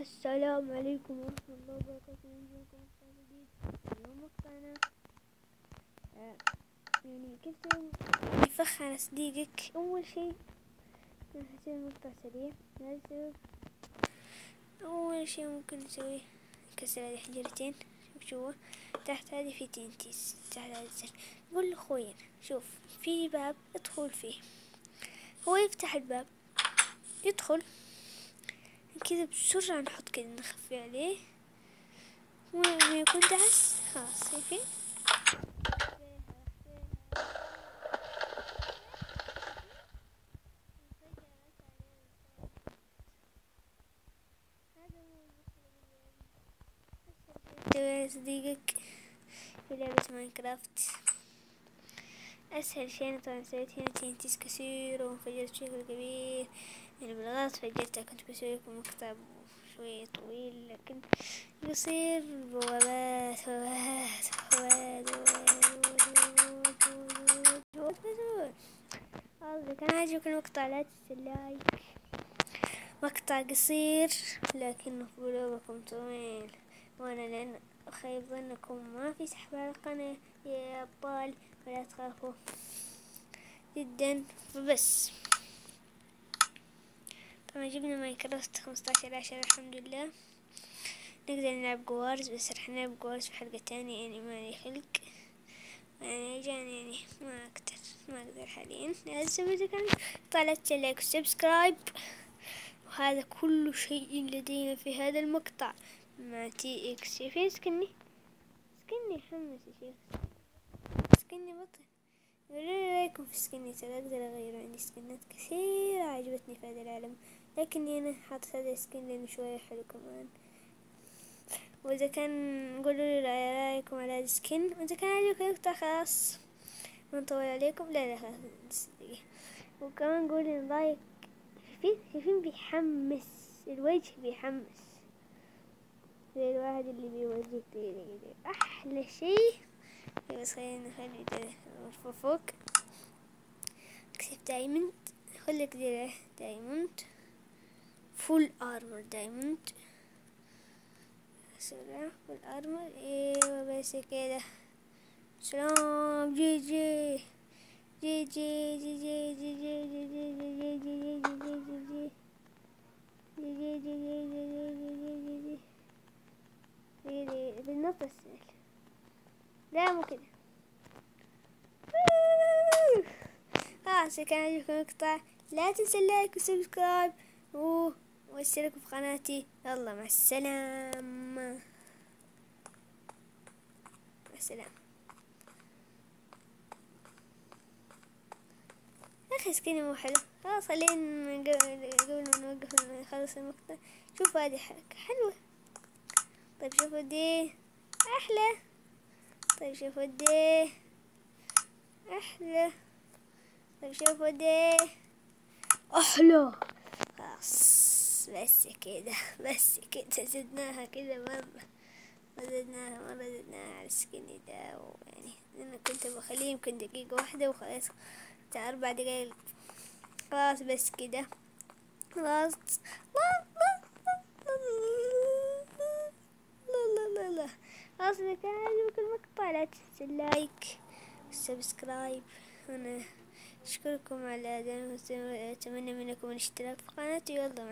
السلام عليكم ورحمة الله وبركاته. نجيكم مقطع جديد. اليوم مقطعنا يعني كيف يفخ على صديقك. أول شي نسوي مقطع سريع. أول شي ممكن نسوي نكسر هذه حجرتين. شوف جوا تحت هذه في تنتيس، تحت هذا الزر. نقول لأخوين شوف في باب ادخل فيه. هو يفتح الباب يدخل كذا بسرعة، نحط كذا نخفي عليه وما يكون دعس. خلاص شايفين هذا صديقك في لعبة ماينكرافت. أسهل شيء طبعا سويت هنا تنتيس كثير وانفجرت بشكل كبير، يعني بالغلط فجرتها. كنت بسوي لكم مقطع شوية طويل لكن يصير بوابات إذا كان عجبك المقطع لا تنسى اللايك. مقطع قصير لكنه قلوبكم طويل، وانا لان خيب ظنكم ما في سحب على القناة يا ابطال، ولا تخافوا جدا. فبس طبعا جبنا ماينكرافت 15/10 الحمد لله. نقدر نلعب جوارز، بس رح نلعب جوارز في حلقة تانية، يعني ما لي خلق يعني جاني، يعني ما اقدر حاليا. لازم اسوي اذا كان طالت لايك وسبسكرايب. وهذا كل شيء لدينا في هذا المقطع مع تي اكس. شايفين سكني حمس يا شيخ، سكني بطل. قولوا لي رايكم في سكني، ترى اقدر اغيره. عندي سكنات كثيرة عجبتني في هذا العالم، لكني انا حاطط هذا السكن لانه شوية حلو كمان. واذا كان قولوا لي رايكم على هذا السكن، واذا كان عجبكم المقطع خلاص ما نطول عليكم. لا خلاص دقيقة. وكمان قولي لايك. شايفين بيحمس الوجه، بيحمس زي الواحد اللي بيوجه كده. احلى شيء. بس خلينا نخلي ده فوق. اكسب دايموند، خليك ده دايموند فول ارمر. دايموند سرعة فول ارمر. ايوه بس كده. سلام. جي جي جي جي جي جي جي جي جي جي جي بالنص السهل. لا مو كده. خلاص كان عجبكم المقطع لا تنسى اللايك وسبسكرايب واشتركوا في قناتي. يلا مع السلامة. مع السلامة. اخي سكيني مو حلو. خلاص خلينا قبل ما نوقف نخلص المقطع. شوفوا هذه حركة حلوة. طيب شوفوا دي احلى. طيب شوفوا دي احلى. طيب شوفوا دي احلى. خلاص بس كده زدناها كده مرة، زدناها على السكيني ده. يعني انا كنت بخليه يمكن دقيقة واحدة وخلاص بتاع 4 دقايق. خلاص بس كده. خلاص لا خلاص. اذا كان عجبك المقطع لا تنسى اللايك والسبسكرايب. انا اشكركم على هذا، اتمنى منكم الاشتراك في قناتي. يلا.